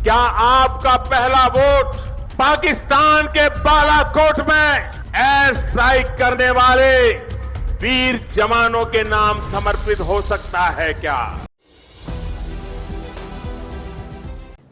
क्या आपका पहला वोट पाकिस्तान के बालाकोट में एयर स्ट्राइक करने वाले वीर जवानों के नाम समर्पित हो सकता है क्या?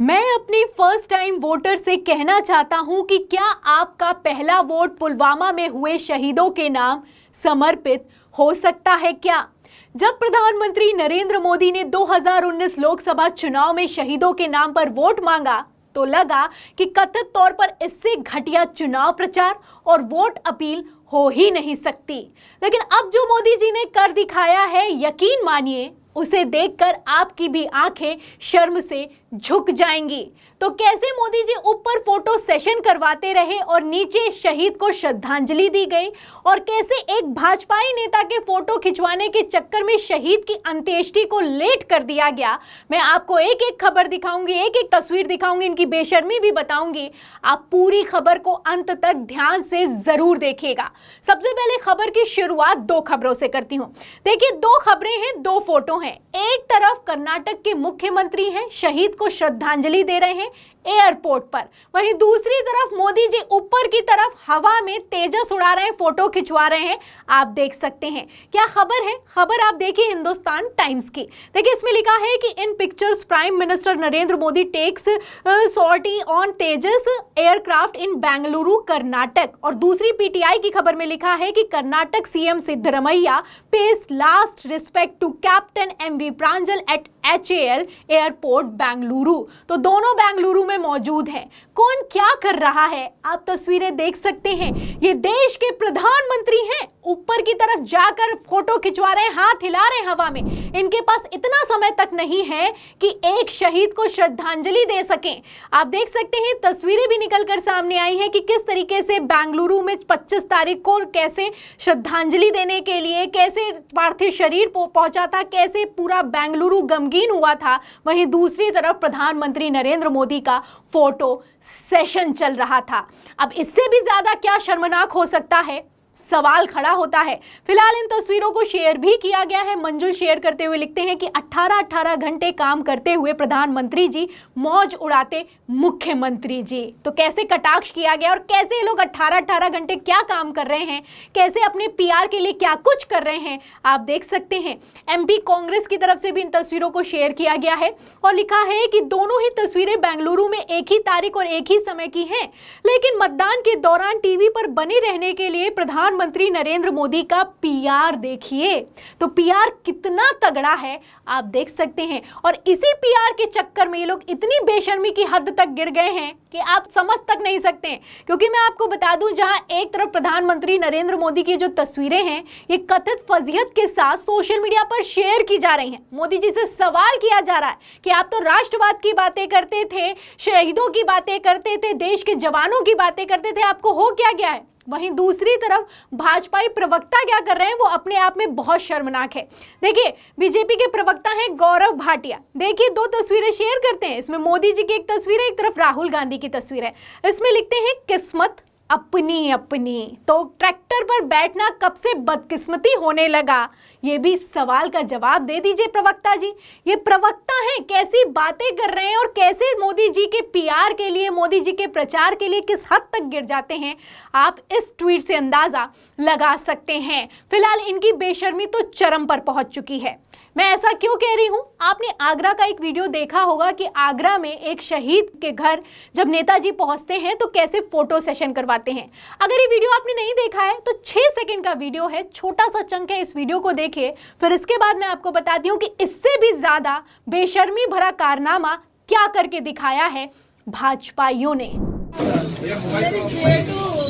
मैं अपने फर्स्ट टाइम वोटर से कहना चाहता हूं कि क्या आपका पहला वोट पुलवामा में हुए शहीदों के नाम समर्पित हो सकता है क्या? जब प्रधानमंत्री नरेंद्र मोदी ने 2019 लोकसभा चुनाव में शहीदों के नाम पर वोट मांगा तो लगा कि कथित तौर पर इससे घटिया चुनाव प्रचार और वोट अपील हो ही नहीं सकती। लेकिन अब जो मोदी जी ने कर दिखाया है, यकीन मानिए उसे देखकर आपकी भी आंखें शर्म से झुक जाएंगी। तो कैसे मोदी जी ऊपर फोटो सेशन करवाते रहे और नीचे शहीद को श्रद्धांजलि दी गई, और कैसे एक भाजपाई नेता के फोटो खिंचवाने के चक्कर में शहीद की अंत्येष्टि को लेट कर दिया गया, मैं आपको एक एक खबर दिखाऊंगी, एक एक तस्वीर दिखाऊंगी, इनकी बेशर्मी भी बताऊंगी। आप पूरी खबर को अंत तक ध्यान से जरूर देखिएगा। सबसे पहले खबर की शुरुआत दो खबरों से करती हूं। देखिए, दो खबरें हैं, दो फोटो हैं। एक तरफ कर्नाटक के मुख्यमंत्री हैं, शहीद को श्रद्धांजलि दे रहे हैं एयरपोर्ट पर, वहीं दूसरी तरफ मोदी जी ऊपर की तरफ हवा में तेजस उड़ा रहे हैं, फोटो खिंचवा रहे हैं। आप देख सकते हैं क्या खबर है। खबर आप देखिए हिंदुस्तान टाइम्स की। देखिए, इसमें लिखा है कि in pictures prime minister Narendra Modi takes sortie on Tejas aircraft in Bengaluru Karnataka, और दूसरी पीटीआई की खबर में लिखा है कि Karnataka CM Siddaramaiah pays last respect to captain MV Pranjal at HAL airport Bengaluru. तो दोनों बेंगलुरु में मौजूद हैं। कौन क्या कर रहा है आप तस्वीरें देख सकते हैं। ये देश के प्रधानमंत्री हैं, ऊपर की तरफ जाकर फोटो खिंचवा रहे हैं, हाथ हिला रहे हैं हवा में। इनके पास इतना समय तक नहीं है कि एक शहीद को श्रद्धांजलि दे सकें। आप देख सकते हैं तस्वीरें भी निकलकर सामने आई हैं कि किस तरीके से बेंगलुरु में 25 तारीख को कैसे श्रद्धांजलि देने के लिए कैसे पार्थिव शरीर पहुंचा था, कैसे पूरा बेंगलुरु गमगीन हुआ था। वहीं दूसरी तरफ प्रधानमंत्री नरेंद्र मोदी का फोटो सेशन चल रहा था। अब इससे भी ज्यादा क्या शर्मनाक हो सकता है, सवाल खड़ा होता है। फिलहाल इन तस्वीरों को शेयर भी किया गया है। मंजुल शेयर करते हुए लिखते हैं कि 18-18 घंटे काम करते हुए प्रधानमंत्री जी, मौज उड़ाते मुख्यमंत्री जी। तो कैसे कटाक्ष किया गया और कैसे ये लोग 18-18 घंटे क्या काम कर रहे हैं, कैसे अपने PR के लिए क्या कुछ कर रहे हैं, आप देख सकते हैं। MP कांग्रेस की तरफ से भी इन तस्वीरों को शेयर किया गया है और लिखा है कि दोनों ही तस्वीरें बेंगलुरु में एक ही तारीख और एक ही समय की हैं, लेकिन मतदान के दौरान टीवी पर बने रहने के लिए प्रधानमंत्री नरेंद्र मोदी का PR देखिए। तो PR कितना तगड़ा है आप देख सकते हैं। और इसी PR के चक्कर में ये लोग इतनी बेशर्मी की हद तक गिर गए हैं कि आप समझ तक नहीं सकते हैं। क्योंकि मैं आपको बता दूं, जहां एक तरफ प्रधानमंत्री नरेंद्र मोदी की जो तस्वीरें हैं ये कथित फजीहत के साथ सोशल मीडिया पर शेयर की जा रही हैं। मोदी जी से सवाल किया जा रहा है कि आप तो राष्ट्रवाद की बातें करते थे, शहीदों की बातें करते थे, देश के जवानों की बातें करते थे, आपको हो क्या गया है। वहीं दूसरी तरफ भाजपाई प्रवक्ता क्या कर रहे हैं वो अपने आप में बहुत शर्मनाक है। देखिए, बीजेपी के प्रवक्ता हैं गौरव भाटिया। देखिए, दो तस्वीरें शेयर करते हैं। इसमें मोदी जी की एक तस्वीर है, एक तरफ राहुल गांधी की तस्वीर है। इसमें लिखते हैं किस्मत अपनी अपनी। तो ट्रैक्टर पर बैठना कब से बदकिस्मती होने लगा, ये भी सवाल का जवाब दे दीजिए प्रवक्ता जी। ये प्रवक्ता हैं, कैसी बातें कर रहे हैं और कैसे मोदी जी के PR के लिए, मोदी जी के प्रचार के लिए किस हद तक गिर जाते हैं, आप इस ट्वीट से अंदाजा लगा सकते हैं। फिलहाल इनकी बेशर्मी तो चरम पर पहुंच चुकी है। मैं ऐसा क्यों कह रही हूं, आपने आगरा का एक वीडियो देखा होगा कि आगरा में एक शहीद के घर जब नेताजी पहुंचते हैं तो कैसे फोटो सेशन करवाते हैं। अगर ये वीडियो आपने नहीं देखा है तो 6 सेकंड का वीडियो है, छोटा सा चंक है, इस वीडियो को देखिए। फिर इसके बाद मैं आपको बताती हूँ कि इससे भी ज्यादा बेशर्मी भरा कारनामा क्या करके दिखाया है भाजपाइयों ने।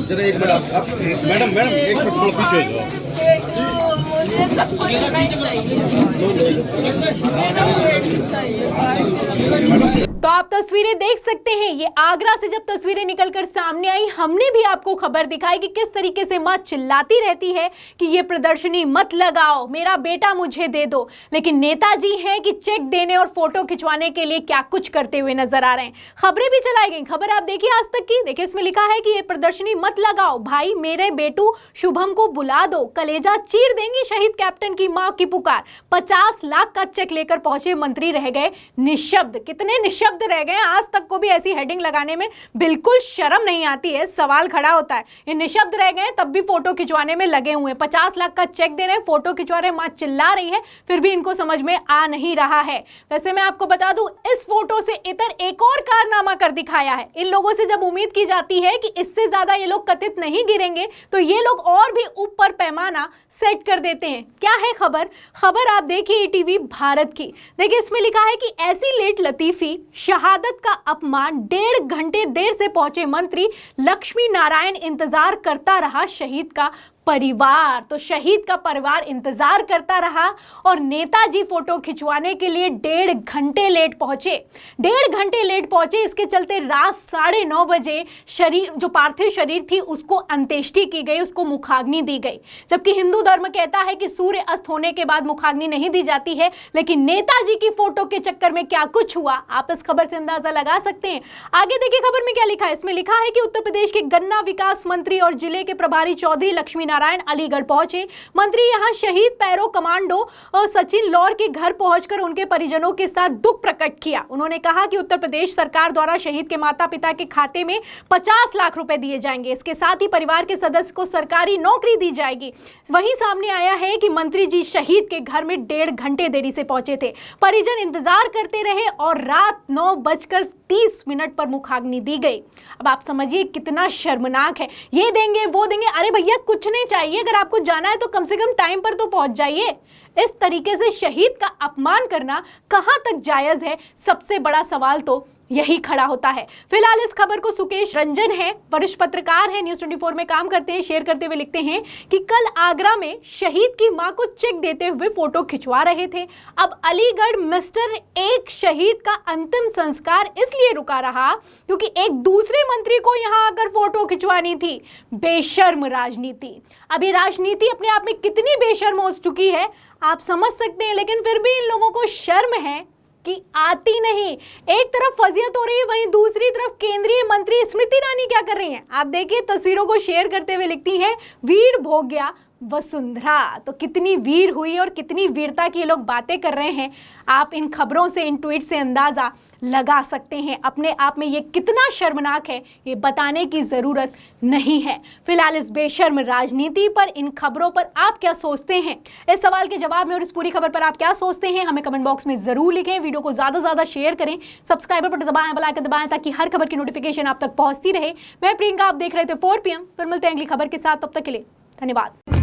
जरा एक मिनट आप मैडम एक मिनट थोड़ा पीछे हो जाओ। मुझे सब कुछ नहीं चाहिए। तो आप तस्वीरें देख सकते हैं। ये आगरा से जब तस्वीरें निकलकर सामने आई, हमने भी आपको खबर दिखाई कि किस तरीके से मां चिल्लाती रहती है कि ये प्रदर्शनी मत लगाओ, मेरा बेटा मुझे दे दो। लेकिन नेताजी हैं कि चेक देने और फोटो खिंचवाने के लिए क्या कुछ करते हुए नजर आ रहे हैं। खबरें भी चलाई गई। खबर आप देखिए आज तक की। देखिए, इसमें लिखा है कि ये प्रदर्शनी मत लगाओ, भाई मेरे बेटू शुभम को बुला दो, कलेजा चीर देंगे शहीद कैप्टन की मां की पुकार। 50 लाख का चेक लेकर पहुंचे मंत्री रह गए निशब्द। कितने निशब्द निशब्द रह गए हैं। आज तक को भी ऐसी हेडिंग लगाने में बिल्कुल शर्म नहीं आती है। सवाल खड़ा होता है, ये निशब्द रह गए तब भी फोटो खिंचवाने में लगे हुए हैं। 50 लाख का चेक दे रहे हैं, फोटो खिंचवा रहे हैं, मां चिल्ला रही है, फिर भी इनको समझ में आ नहीं रहा है। वैसे मैं आपको बता दूं, इस फोटो से इतर एक और कारनामा कर दिखाया है। इन लोगों से जब उम्मीद की जाती है कि इससे ज्यादा ये लोग कथित नहीं गिरेंगे, तो ये लोग और भी ऊपर पैमाना सेट कर देते हैं। क्या है खबर? खबर आप देखिए ईटीवी भारत की। देखिए इसमें लिखा है कि ऐसी लेट लतीफी, शहादत का अपमान, 1.5 घंटे देर से पहुंचे मंत्री लक्ष्मी नारायण, इंतजार करता रहा शहीद का परिवार। तो शहीद का परिवार इंतजार करता रहा और नेताजी फोटो खिंचवाने के लिए 1.5 घंटे लेट पहुंचे। 1.5 घंटे लेट पहुंचे, इसके चलते रात 9:30 बजे शरीर, जो पार्थिव शरीर थी, उसको अंत्येष्टि की गई, उसको मुखाग्नि दी गई। जबकि हिंदू धर्म कहता है कि सूर्य अस्त होने के बाद मुखाग्नि नहीं दी जाती है, लेकिन नेताजी की फोटो के चक्कर में क्या कुछ हुआ, आप इस खबर से अंदाजा लगा सकते हैं। आगे देखिए खबर में क्या लिखा है। इसमें लिखा है कि उत्तर प्रदेश के गन्ना विकास मंत्री और जिले के प्रभारी चौधरी लक्ष्मी नारायण अलीगढ़ पहुंचे। मंत्री यहां शहीद पैरो कमांडो और सचिन लौर के घर पहुंचकर उनके परिजनों के साथ दुख प्रकट किया। उन्होंने कहा कि उत्तर प्रदेश सरकार द्वारा शहीद के माता पिता के खाते में 50 लाख रुपए दिए जाएंगे। इसके साथ ही परिवार के सदस्य को सरकारी नौकरी दी जाएगी। वहीं सामने आया है कि मंत्री जी शहीद के घर में 1.5 घंटे देरी से पहुंचे थे। परिजन इंतजार करते रहे और रात 9:30 पर मुखाग्नि दी गई। अब आप समझिए कितना शर्मनाक है। ये देंगे वो देंगे, अरे भैया कुछ नहीं चाहिए, अगर आपको जाना है तो कम से कम टाइम पर तो पहुंच जाइए। इस तरीके से शहीद का अपमान करना कहां तक जायज है? सबसे बड़ा सवाल तो यही खड़ा होता है। फिलहाल इस खबर को सुकेश रंजन है, वरिष्ठ पत्रकार है, न्यूज़ 24 में काम करते हैं, शेयर करते हुए लिखते हैं कि कल आगरा में शहीद की मां को चेक देते हुए फोटो खिंचवा रहे थे। अब अलीगढ़ मिस्टर एक शहीद का अंतिम संस्कार इसलिए रुका रहा क्योंकि एक दूसरे मंत्री को यहां आकर फोटो खिंचवानी थी। बेशर्म राजनीति। अभी राजनीति अपने आप में कितनी बेशर्म हो चुकी है आप समझ सकते हैं, लेकिन फिर भी इन लोगों को शर्म है कि आती नहीं। एक तरफ फजीयत हो रही है, वहीं दूसरी तरफ केंद्रीय मंत्री स्मृति ईरानी क्या कर रही हैं? आप देखिए तस्वीरों को शेयर करते हुए लिखती हैं, वीर भोग्या वसुंधरा। तो कितनी वीर हुई और कितनी वीरता की ये लोग बातें कर रहे हैं, आप इन खबरों से, इन ट्वीट से अंदाजा लगा सकते हैं। अपने आप में ये कितना शर्मनाक है ये बताने की जरूरत नहीं है। फिलहाल इस बेशर्म राजनीति पर, इन खबरों पर आप क्या सोचते हैं? इस सवाल के जवाब में और इस पूरी खबर पर आप क्या सोचते हैं हमें कमेंट बॉक्स में जरूर लिखें। वीडियो को ज्यादा से ज्यादा शेयर करें, सब्सक्राइबर बटन दबाएं, बेल आइकन दबाएं ताकि हर खबर की नोटिफिकेशन आप तक पहुंचती रहे। मैं प्रियंका, आप देख रहे थे 4 PM। फिर मिलते हैं अगली खबर के साथ, तब तक के लिए धन्यवाद।